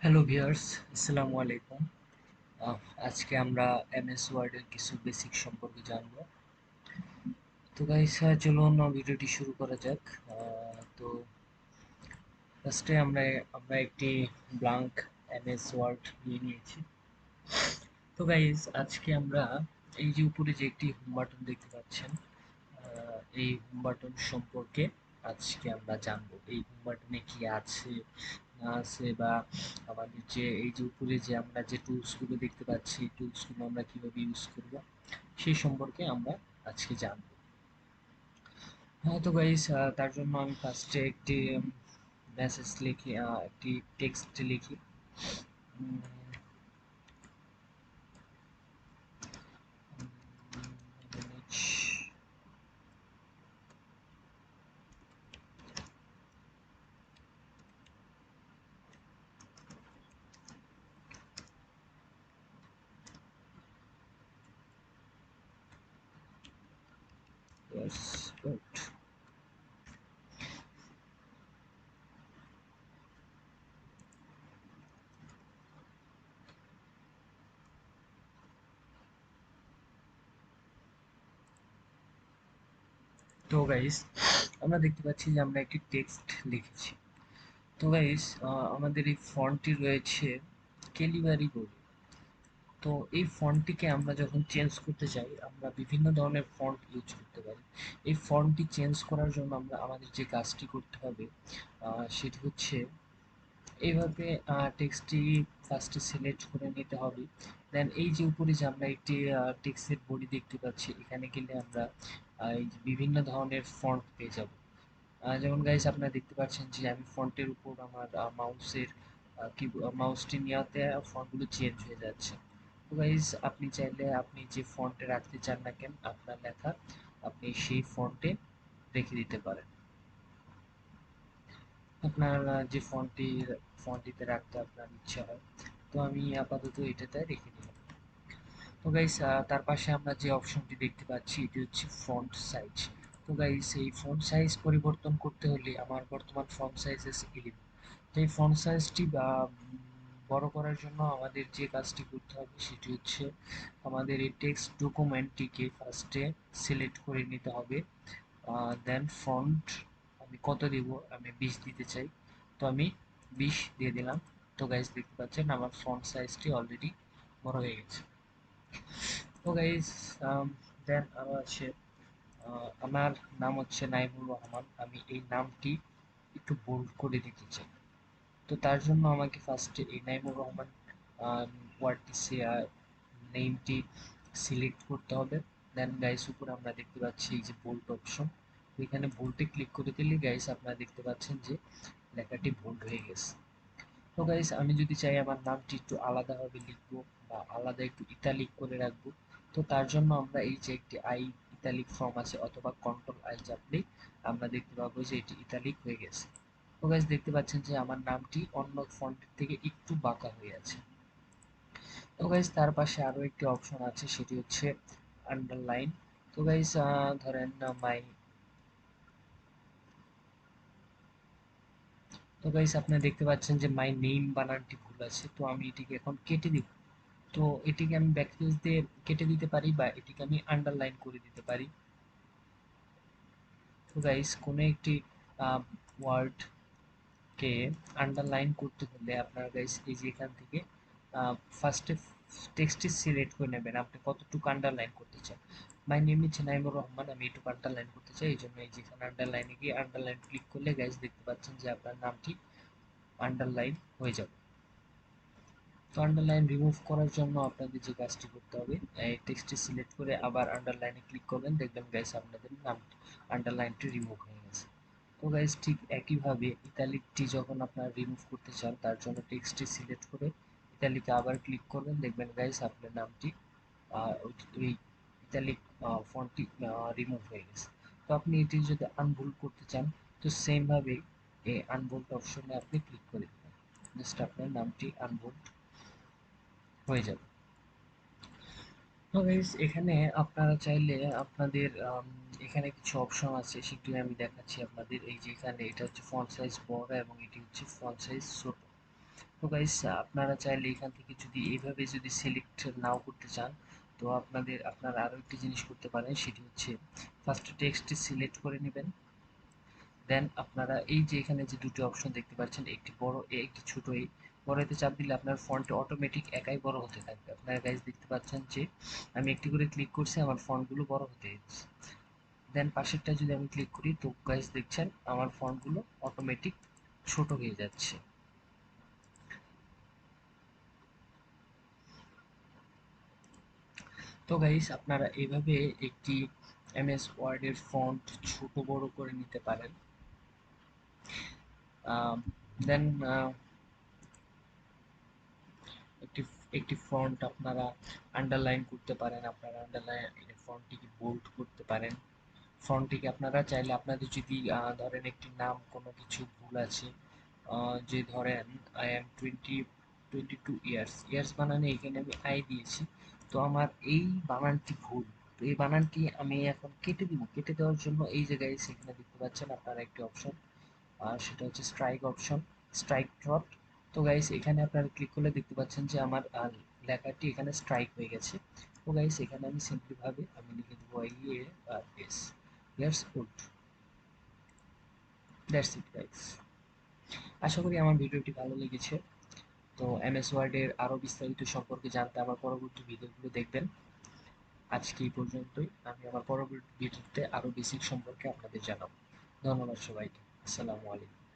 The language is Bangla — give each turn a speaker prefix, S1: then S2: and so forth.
S1: হ্যালো ভিউয়ার্স, আসসালামু আলাইকুম। আহ, আজকে আমরা এমএস ওয়ার্ডের কিছু বেসিক সম্পর্কে জানবো। তো গাইস, চলুন ভিডিওটি শুরু করা যাক। তো ফার্স্টে আমরা একটি ব্ল্যাঙ্ক এমএস ওয়ার্ড নিয়ে নিয়েছি। তো গাইস, আজকে আমরা এই যে উপরে যে একটি হোম বাটন দেখতে পাচ্ছেন, এই হোম বাটন সম্পর্কে আজকে আমরা জানবো। এই হোম বাটনে কি আছে না আছে, বা আমাদের যে এই যে উপরে যে আমরা যে টুলসগুলো দেখতে পাচ্ছি, টুলসগুলো আমরা কিভাবে ইউজ করব সেই সম্পর্কে আমরা আজকে জানবো। হ্যাঁ, তো গাইস, তার জন্য আমি ফার্স্টে একটি মেসেজ লিখি, একটি টেক্সট লিখি। গুড। তো গাইস, আমরা দেখতে পাচ্ছি যে আমরা একটি টেক্সট লিখেছি। তো গাইস, আমাদের এই ফন্টটি রয়েছে ক্যালিবারি বলে। তো এই ফন্টটিকে আমরা যখন চেঞ্জ করতে চাই, আমরা বিভিন্ন ধরনের ফন্ট ইউজ করতে পারি। এই ফন্টটি চেঞ্জ করার জন্য আমাদের যে কাজটি করতে হবে, সেটি হচ্ছে এইভাবে টেক্সটটি ফার্স্টে সিলেক্ট করে নিতে হবে। দেন এই যে উপরে যে আমরা একটি টেক্সটের বডি দেখতে পাচ্ছি, এখানে গেলে আমরা এই যে বিভিন্ন ধরনের ফন্ট পেয়ে যাব। যেমন গাইস, আপনারা দেখতে পাচ্ছেন যে আমি ফন্টের উপর আমার মাউসের কি মাউসটি নেওয়াতে ফন্টগুলো চেঞ্জ হয়ে যাচ্ছে। তো গাইস, আপনি চাইলে আপনি যে ফন্টে রাখতে চান না কেন আপনার লেখা, আপনি সেই ফন্টে রেখে দিতে পারেন। আপনার যে ফন্টটিতে রাখতে আপনার ইচ্ছা হয়। তো আমি আপাতত এটাতে রেখে দিলাম। তো গাইস, তার পাশে আমরা যে অপশনটি দেখতে পাচ্ছি এটি হচ্ছে ফন্ট সাইজ। তো গাইস, এই ফন্ট সাইজ পরিবর্তন করতে হলে আমার বর্তমান ফন্ট সাইজ আছে 11। তো এই ফন্ট সাইজটি বড় করার জন্য আমাদের যে কাজটি করতে হবে সেটি হচ্ছে আমাদের এই টেক্সট ডকুমেন্টটিকে ফার্স্টে সিলেক্ট করে নিতে হবে। দেন ফন্ট আমি কত দিব, আমি 20 দিতে চাই। তো আমি 20 দিয়ে দিলাম। তো গাইস, দেখতে পাচ্ছেন আমার ফন্ট সাইজটি অলরেডি বড় হয়ে গেছে। তো গাইস, দেন আমার আছে, আমার নাম হচ্ছে নাইমুর রহমান। আমি এই নামটি একটু বোল্ড করে দিতে চাই। তো তার জন্য আমাকে ফার্স্টে এই নাইমুর রহমান ওয়ার্ডটি নেমটি সিলেক্ট করতে হবে। দেন গাইস, উপরে আমরা দেখতে পাচ্ছি এই যে বোল্ড অপশন। এখানে বোল্ডে ক্লিক করে দিলে গাইস আপনারা দেখতে পাচ্ছেন যে লেখাটি বোল্ড হয়ে গেছে। তো গাইস, আমি যদি চাই আমার নামটি একটু আলাদাভাবে লিখবো বা আলাদা একটু ইতালিক করে রাখবো, তো তার জন্য আমরা এই যে একটি আই ইতালিক ফর্ম আছে, অথবা কন্ট্রোল আই চাপলেই আমরা দেখতে পাবো যে এটি ইতালিক হয়ে গেছে। তো গাইস, দেখতে পাচ্ছেন যে আমার নামটি অন্য ফন্টের থেকে একটু বাঁকা হয়ে আছে। তো গাইস, তার পাশে আরো একটি অপশন আছে, সেটি হচ্ছে আন্ডারলাইন। তো গাইস, ধরেন মাই তো গাইস, আপনারা দেখতে পাচ্ছেন যে মাই নেম বানানটি ভুল আছে। তো আমি এটিকে এখন কেটে দিব। তো এটিকে আমি ব্যাকস্পেস দিয়ে কেটে দিতে পারি, বা এটিকে আমি আন্ডারলাইন করে দিতে পারি। তো গাইস, কোনো একটি ওয়ার্ডকে আন্ডারলাইন করতে হলে আপনারা গাইস এই যে এখান থেকে ফার্স্টে টেক্সটটি সিলেক্ট করে নেবেন আপনি কতটুকু আন্ডারলাইন করতে চান। My name is Naimur Rahman, আমি এটুকু আন্ডারলাইন করতে চাই, এই জন্য এই যেখানে আন্ডারলাইনে গিয়ে আন্ডারলাইন ক্লিক করলে গাইস দেখতে পাচ্ছেন যে আপনার নামটি আন্ডারলাইন হয়ে যাবে। তো আন্ডারলাইন রিমুভ করার জন্য আপনাদের যে কাজটি করতে হবে, এই টেক্সটটি সিলেক্ট করে আবার আন্ডারলাইনে ক্লিক করবেন, দেখবেন গাইস আপনাদের নাম আন্ডারলাইনটি রিমুভ হয়ে গেছে। তো গাইস, ঠিক একইভাবে ইতালিকটি যখন আপনারা রিমুভ করতে চান, তার জন্য টেক্সটটি সিলেক্ট করে ইতালিকে আবার ক্লিক করবেন, দেখবেন গাইস আপনার নামটি ওই ইতালিক ফন্টটি রিমুভ হয়ে গেছে। তো আপনি এটি যদি আনবোল্ড করতে চান, তো সেম ভাবে এই আনবোল্ড অপশনে আপনি ক্লিক করে দিবেন, জাস্ট আপনার নামটি আনবোল্ড হয়ে যাবে। তো গাইস, এখানে আপনারা চাইলে আপনাদের এখানে কিছু অপশন আছে, সেগুলো আমি দেখাচ্ছি আপনাদের। এই যে এখানে এটা হচ্ছে ফন্ট সাইজ বড় এবং এটি হচ্ছে ফন্ট সাইজ ছোট। তো গাইস আপনারা চাইলে এখান থেকে যদি এইভাবে যদি সিলেক্ট নাও করতে চান, তো আপনারা আরো একটি জিনিস করতে পারেন, সেটি হচ্ছে ফার্স্ট টেক্সট সিলেক্ট করে নেবেন। দেন আপনারা এই যে এখানে যে দুটো অপশন দেখতে পাচ্ছেন, একটি বড় এ একটি ছোট এ, বড়তে চাপ দিলে আপনার ফন্ট অটোমেটিক একাই বড় হতে থাকবে। আপনারা গাইস দেখতে পাচ্ছেন যে আমি একটি করে ক্লিক করছি, আমার ফন্টগুলো বড় হতে যাচ্ছে। দেন পাশেরটা যদি আমি ক্লিক করি, তো গাইস দেখছেন আমার ফন্টগুলো অটোমেটিক ছোট হয়ে যাচ্ছে। তো গাইস আপনারা এভাবে একটি এমএস ওয়ার্ডের ফন্ট ছোট বড় করে নিতে পারেন। দেন একটি একটি ফন্ট আপনারা আন্ডারলাইন করতে পারেন, আপনারা আন্ডারলাইন ফন্টটিকে বোল্ড করতে পারেন। ফন্টটিকে আপনারা চাইলে আপনাদের যদি ধরেন একটি নাম কোনো কিছু ভুল আছে, যে ধরেন আই এম 22 ইয়ার্স, ইয়ার্স বানানে এখানে আমি আই দিয়েছি, তো আমার এই বানানটি ভুল, তো এই বানানটি আমি এখন কেটে দিব। কেটে দেওয়ার জন্য এই জায়গায় সেখানে দেখতে পাচ্ছেন আপনারা একটি অপশন, আর সেটা হচ্ছে স্ট্রাইক অপশন, স্ট্রাইক ডট। তো গাইস এখানে আপনারা ক্লিক করলে দেখতে পাচ্ছেন যে আমার লেখাটি এখানে স্ট্রাইক হয়ে গেছে। তো গাইস এখানে আমি সিম্পলি ভাবে আমি লিখে দেবো I A R S, years good. That's it guys. আশা করি আমার ভিডিওটি ভালো লেগেছে। তো এমএস ওয়ার্ডের আরো বিস্তারিত সম্পর্কে জানতে আমার পরবর্তী ভিডিওগুলো দেখবেন। আজকে এই পর্যন্তই। আমি আমার পরবর্তী ভিডিওতে আরো বেসিক সম্পর্কে আপনাদের জানাবো। ধন্যবাদ সবাইকে। আসসালামু আলাইকুম।